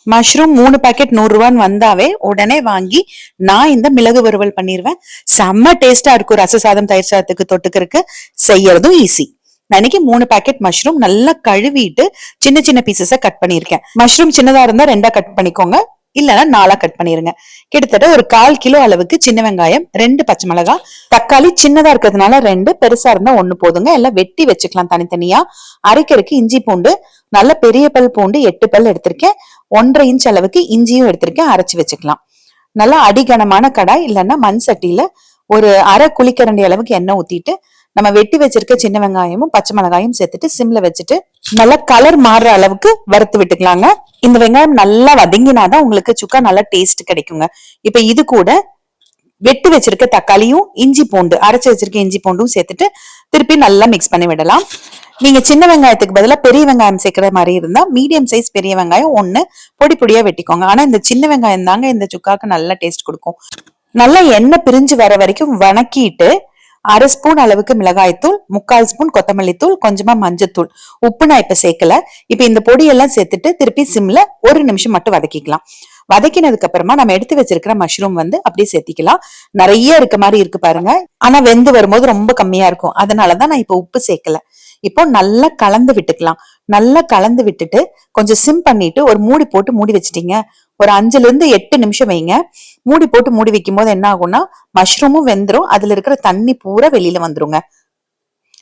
Mushroom 3 packet 100 ரூபான்னு வந்தாவே உடனே வாங்கி நான் இந்த மிளகு வறுவல் பண்ணிடுவேன். செம்ம டேஸ்டா இருக்கும். ரச சாதம், தயிர் சாதத்துக்கு தொட்டுக்கிறதுக்கு செய்யறதும் ஈஸி. நான் இன்னைக்கு 3 பாக்கெட் மஷ்ரூம் நல்லா கழுவிட்டு சின்ன சின்ன பீசஸா கட் பண்ணிருக்கேன். மஷ்ரூம் சின்னதா இருந்தா 2 கட் பண்ணிக்கோங்க, இல்லைன்னா 4 கட் பண்ணிருங்க. கிட்டத்தட்ட ஒரு 1/4 கிலோ அளவுக்கு சின்ன வெங்காயம், 2 பச்சை மிளகாய், தக்காளி சின்னதா இருக்கிறதுனால 2, பெருசா இருந்தா 1 போதுங்க. எல்லாம் வெட்டி வச்சுக்கலாம் தனித்தனியா. அரைக்கிறதுக்கு இஞ்சி பூண்டு, நல்ல பெரிய பல் பூண்டு 8 பல் எடுத்திருக்கேன். 1.5 இன்ச் அளவுக்கு இஞ்சியும் எடுத்திருக்கேன், அரைச்சு வச்சுக்கலாம். நல்லா அடிகனமான கடாய் இல்லைன்னா மண் சட்டியில ஒரு அரை குழிக்கரண்டி அளவுக்கு எண்ணெய் ஊத்திட்டு நம்ம வெட்டி வச்சிருக்க சின்ன வெங்காயமும் பச்சை மிளகாயும் சேர்த்துட்டு சிம்ல வச்சுட்டு நல்லா கலர் மாறுற அளவுக்கு வறுத்து விட்டுக்கலாங்க. இந்த வெங்காயம் நல்லா வதங்கினாதான் உங்களுக்கு சுக்கா நல்லா டேஸ்ட் கிடைக்குங்க. இப்ப இது கூட வெட்டி வச்சிருக்க தக்காளியும் இஞ்சி பூண்டு அரைச்சு வச்சிருக்க இஞ்சி பூண்டும் சேர்த்துட்டு திருப்பி நல்லா மிக்ஸ் பண்ணி விடலாம். நீங்க சின்ன வெங்காயத்துக்கு பதிலா பெரிய வெங்காயம் சேர்க்கிற மாதிரி இருந்தா மீடியம் சைஸ் பெரிய வெங்காயம் 1 பொடி பொடியா வெட்டிக்கோங்க. ஆனா இந்த சின்ன வெங்காயம் தாங்க இந்த சுக்காக்கு நல்ல டேஸ்ட் கொடுக்கும். நல்லா எண்ணெய் பிரிஞ்சு வர வரைக்கும் வணக்கிட்டு 1/2 ஸ்பூன் அளவுக்கு மிளகாய்த்தூள், 3/4 ஸ்பூன் கொத்தமல்லி தூள், கொஞ்சமா மஞ்சத்தூள், உப்பு நான் இப்ப சேர்க்கல. இப்ப இந்த பொடியெல்லாம் சேர்த்துட்டு திருப்பி சிம்ல 1 நிமிஷம் மட்டும் வதக்கிக்கலாம். வதக்கினதுக்கு அப்புறமா நம்ம எடுத்து வச்சிருக்கிற மஷ்ரூம் அப்படியே சேர்த்திக்கலாம். நிறைய இருக்க மாதிரி இருக்கு பாருங்க, ஆனா வெந்து வரும்போது ரொம்ப கம்மியா இருக்கும். அதனாலதான் நான் இப்ப உப்பு சேர்க்கல. இப்போ நல்லா கலந்து விட்டுக்கலாம். நல்லா கலந்து விட்டுட்டு கொஞ்சம் சிம் பண்ணிட்டு ஒரு மூடி போட்டு மூடி வச்சிட்டீங்க. ஒரு 5ல இருந்து 8 நிமிஷம் வைங்க. மூடி போட்டு மூடி வைக்கும் போது என்ன ஆகும்னா மஷ்ரூமும் வெந்துரும், அதுல இருக்கிற தண்ணி பூரா வெளியில வந்துருங்க.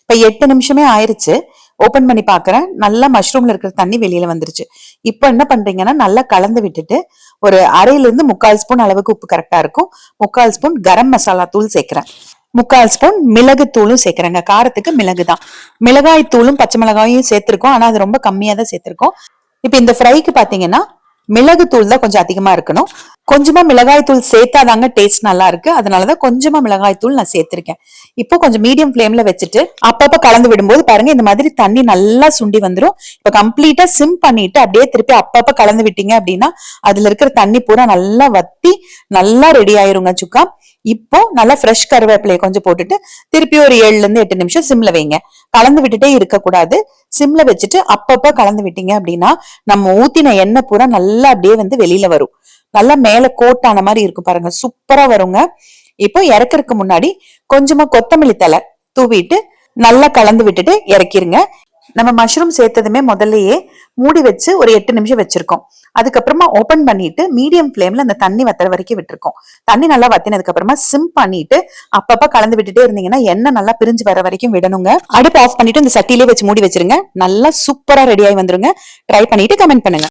இப்ப 8 நிமிஷமே ஆயிருச்சு. ஓபன் பண்ணி பாக்குறேன், நல்லா மஷ்ரூம்ல இருக்கிற தண்ணி வெளியில வந்துருச்சு. இப்ப என்ன பண்றீங்கன்னா நல்லா கலந்து விட்டுட்டு ஒரு 1/2ல இருந்து 3/4 ஸ்பூன் அளவுக்கு உப்பு கரெக்டா இருக்கும். 3/4 ஸ்பூன் கரம் மசாலா தூள் சேர்க்கிறேன். 3/4 ஸ்பூன் மிளகு தூளும் சேர்க்கிறேங்க. காரத்துக்கு மிளகு தான். மிளகாய் தூளும் பச்சை மிளகாயும் சேர்த்திருக்கோம், ஆனா அது ரொம்ப கம்மியா தான் சேர்த்திருக்கோம். இப்ப இந்த ஃப்ரைக்கு பாத்தீங்கன்னா மிளகு தூள் தான் கொஞ்சம் அதிகமா இருக்கணும். கொஞ்சமா மிளகாய் தூள் சேர்த்தாதாங்க டேஸ்ட் நல்லா இருக்கு. அதனாலதான் கொஞ்சமா மிளகாய் தூள் நான் சேர்த்திருக்கேன். இப்போ கொஞ்சம் மீடியம் ஃப்ளேம்ல வச்சுட்டு அப்பப்ப கலந்து விடும்போது பாருங்க இந்த மாதிரி தண்ணி நல்லா சுண்டி வந்துடும். இப்ப கம்ப்ளீட்டா சிம் பண்ணிட்டு அப்படியே திருப்பி அப்பப்ப கலந்து விட்டீங்க அப்படின்னா அதுல இருக்கிற தண்ணி பூரா நல்லா வத்தி நல்லா ரெடி ஆயிருங்க சுக்கா. இப்போ நல்லா ஃப்ரெஷ் கருவேப்பிலையை கொஞ்சம் போட்டுட்டு திருப்பி ஒரு 7ல இருந்து 8 நிமிஷம் சிம்ல வைங்க. கலந்து விட்டுட்டே இருக்கக்கூடாது. சிம்ல வச்சுட்டு அப்பப்ப கலந்து விட்டீங்க அப்படின்னா நம்ம ஊத்தின எண்ணெய் பூரா நல்லா அப்படியே வெளியில வரும். நல்லா மேல கோட்டான மாதிரி இருக்கும் பாருங்க, சூப்பரா வருங்க. இப்போ இறக்கறதுக்கு முன்னாடி கொஞ்சமா கொத்தமல்லி தலை தூவிட்டு நல்லா கலந்து விட்டுட்டு இறக்கிருங்க. நம்ம மஷ்ரூம் சேர்த்ததுமே முதல்லயே மூடி வச்சு ஒரு 8 நிமிஷம் வச்சிருக்கோம். அதுக்கப்புறமா ஓபன் பண்ணிட்டு மீடியம் ஃப்ளேம்ல அந்த தண்ணி வத்துற வரைக்கும் விட்டுருக்கோம். தண்ணி நல்லா வத்தினதுக்கு அப்புறமா சிம் பண்ணிட்டு அப்பப்ப கலந்து விட்டுட்டே இருந்தீங்கன்னா எண்ணெய் நல்லா பிரிஞ்சு வர வரைக்கும் விடணுங்க. அடுப்பு ஆஃப் பண்ணிட்டு இந்த சட்டியிலே வச்சு மூடி வச்சிருங்க. நல்லா சூப்பரா ரெடி ஆகி வந்துருங்க. ட்ரை பண்ணிட்டு கமெண்ட் பண்ணுங்க.